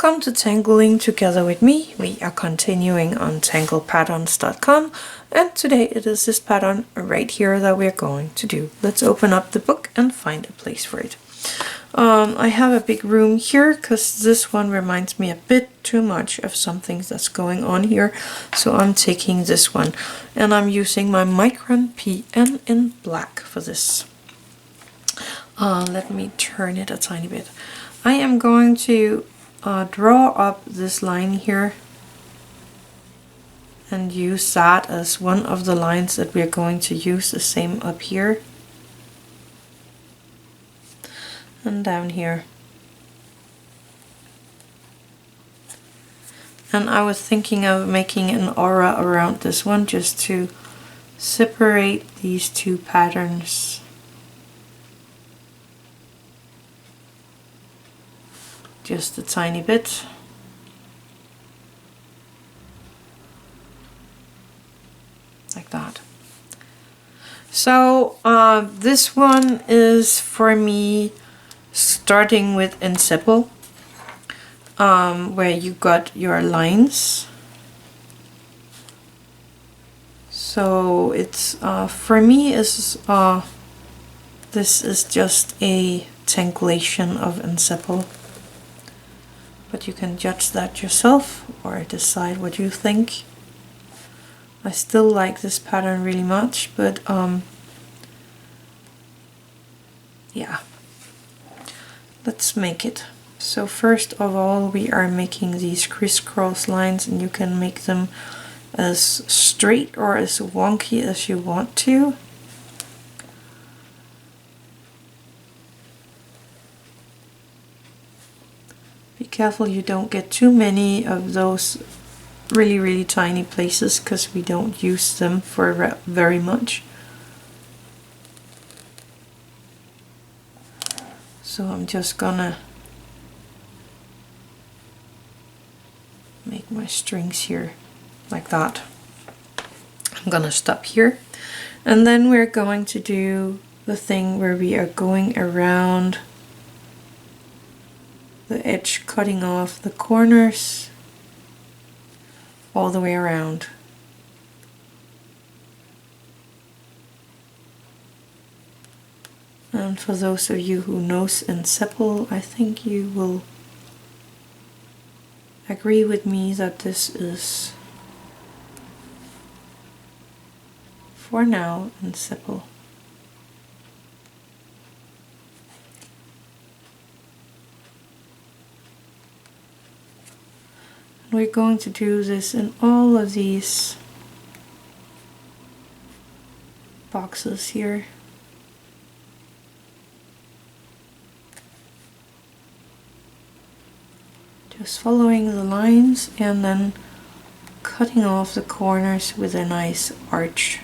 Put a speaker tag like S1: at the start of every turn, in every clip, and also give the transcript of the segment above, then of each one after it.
S1: Welcome to Tangling Together with me. We are continuing on tanglepatterns.com, and today it is this pattern right here that we're going to do. Let's open up the book and find a place for it. I have a big room here because this one reminds me a bit too much of some things that's going on here, so I'm taking this one and I'm using my Micron PN in black for this. Let me turn it a tiny bit. I am going to draw up this line here and use that as one of the lines that we're going to use. The same up here and down here. And I was thinking of making an aura around this one just to separate these two patterns. Just a tiny bit. Like that. So this one is for me starting with Ensemble, where you got your lines. So it's for me is this is just a tangulation of Ensemble. But you can judge that yourself or decide what you think. I still like this pattern really much, but yeah, let's make it. So first of all, we are making these crisscross lines, and you can make them as straight or as wonky as you want to. Be careful you don't get too many of those really tiny places, because we don't use them for very much. So I'm just gonna make my strings here like that. I'm gonna stop here, and then we're going to do the thing where we are going around the edge, cutting off the corners all the way around. And for those of you who knows Ensemble, I think you will agree with me that this is, for now, Ensemble. We're going to do this in all of these boxes here. Just following the lines and then cutting off the corners with a nice arch.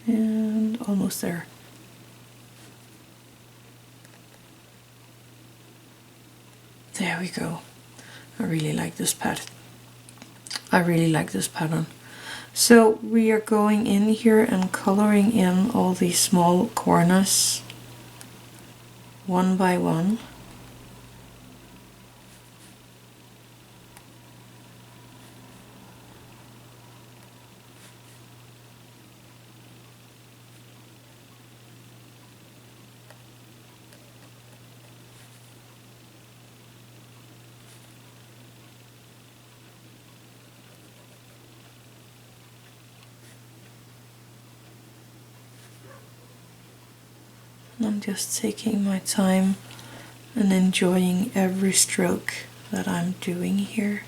S1: And almost there. There we go. I really like this pattern. I really like this pattern. So we are going in here and coloring in all these small corners one by one. I'm just taking my time and enjoying every stroke that I'm doing here.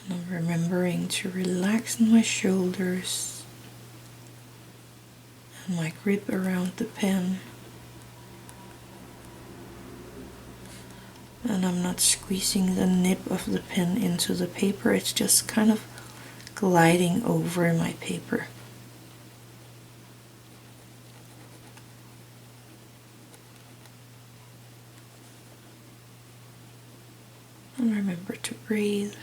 S1: And I'm remembering to relax in my shoulders and my grip around the pen. And I'm not squeezing the nib of the pen into the paper, it's just kind of gliding over my paper. And remember to breathe.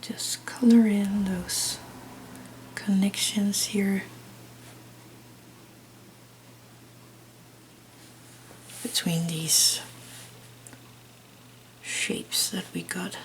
S1: Just color in those connections here between these shapes that we got.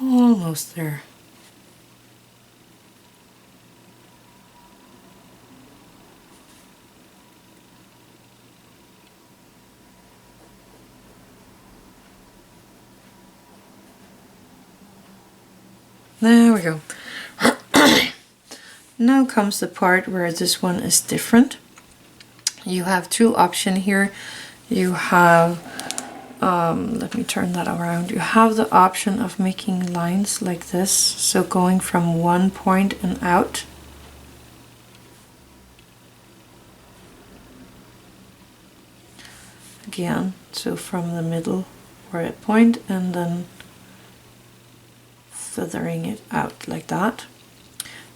S1: Almost there. There we go. Now comes the part where this one is different. You have two options here. You have let me turn that around. You have the option of making lines like this, so going from one point and out. Again, so from the middle or a point and then feathering it out like that.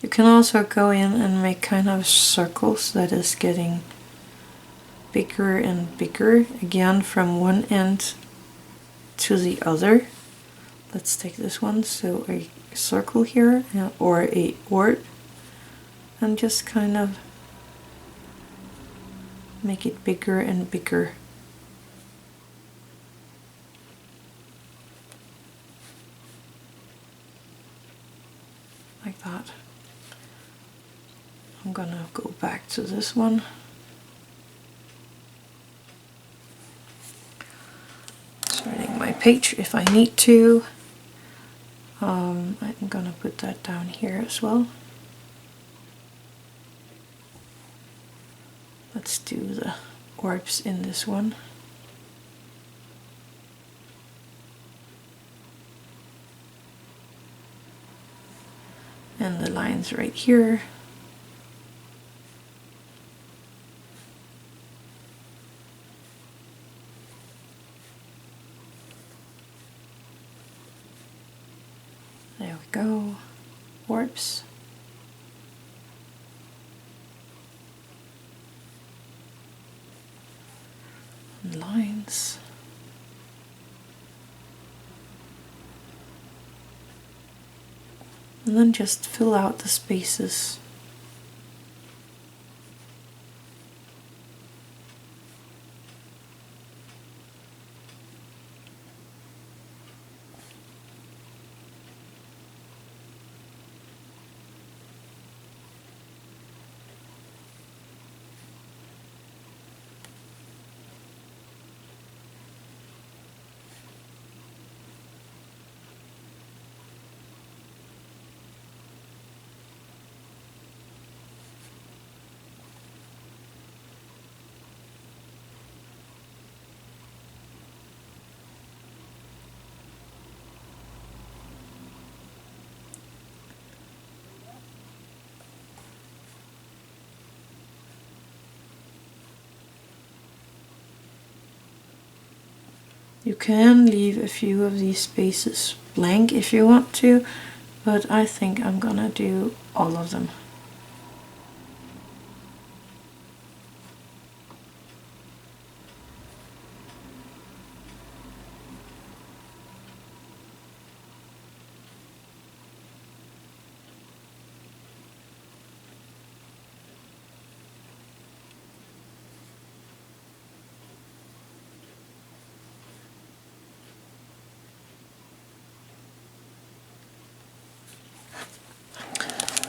S1: You can also go in and make kind of circles that is getting bigger and bigger, again from one end to the other. Let's take this one, so a circle here or a orb, and just kind of make it bigger and bigger. Like that. I'm gonna go back to this one. Sorting my page if I need to. I'm gonna put that down here as well. Let's do the orbs in this one. And the lines right here. There we go. Warps. And lines. And then just fill out the spaces. You can leave a few of these spaces blank if you want to, but I think I'm gonna do all of them.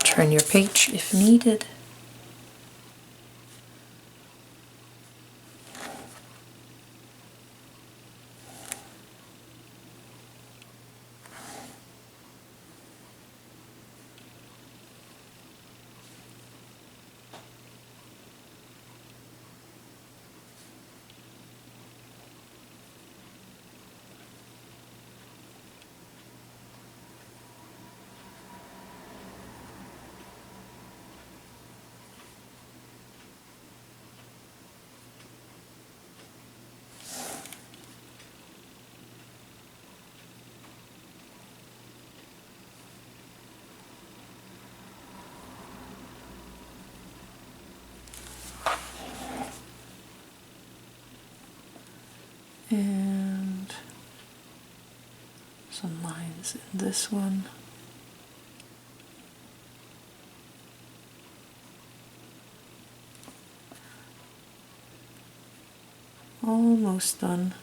S1: Turn your page if needed. And some lines in this one. Almost done.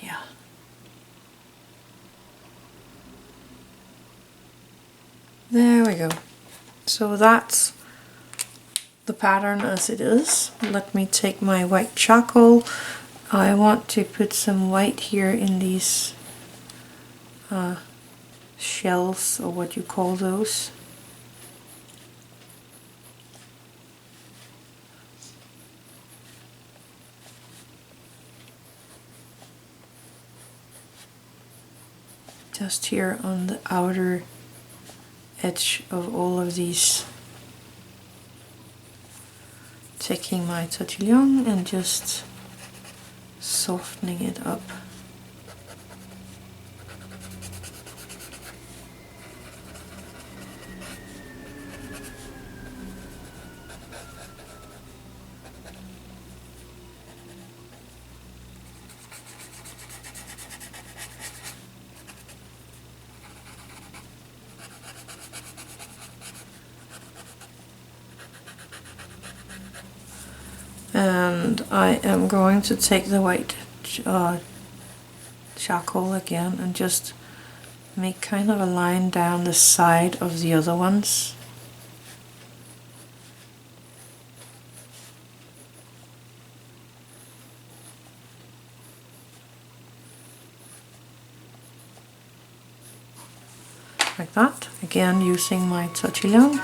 S1: Yeah. There we go. So that's the pattern as it is. Let me take my white charcoal. I want to put some white here in these shells, or what you call those. Just here on the outer edge of all of these. Taking my tortillon and just softening it up. And I am going to take the white charcoal again and just make kind of a line down the side of the other ones. like that. Again, using my Tortillion.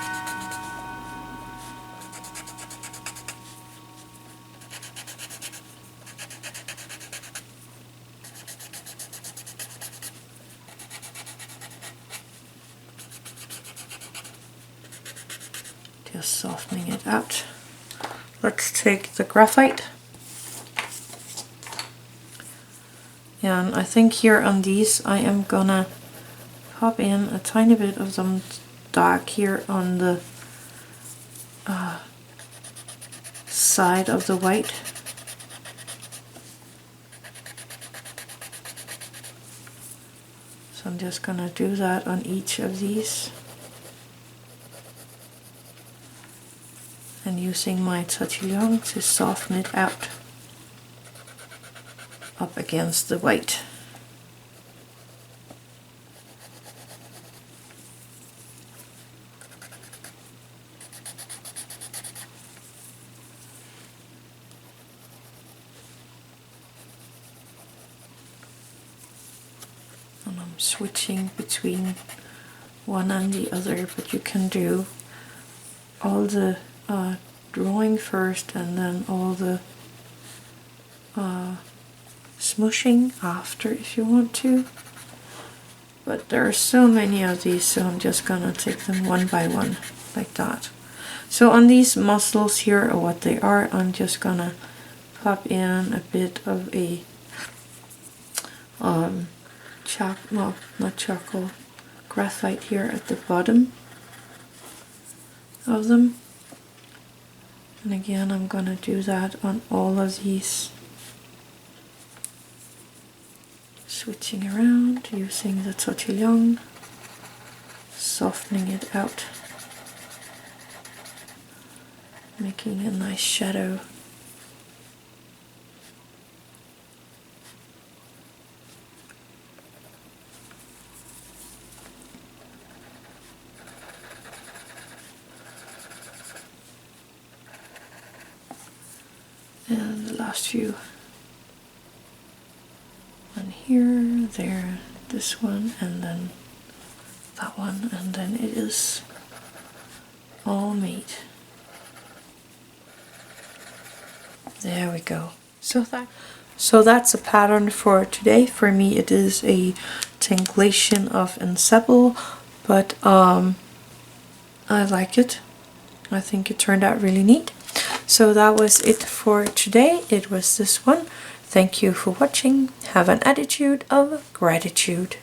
S1: Just softening it out. Let's take the graphite. And I think here on these I am gonna pop in a tiny bit of some dark here on the side of the white. So I'm just gonna do that on each of these. And using my Tortillion to soften it out up against the white. And I'm switching between one and the other, but you can do all the drawing first and then all the smooshing after if you want to. But there are so many of these, so I'm just gonna take them one by one like that. So on these mussels here, or what they are, I'm just gonna pop in a bit of a not charcoal, graphite here at the bottom of them. And again, I'm gonna do that on all of these. Switching around, using the Tortillion, softening it out, making a nice shadow. And the last few. One here, there, this one, and then that one, and then it is all made. There we go. So that's a pattern for today. For me it is a tanglation of ensemble, but I like it. I think it turned out really neat. So that was it for today. It was this one. Thank you for watching. Have an attitude of gratitude.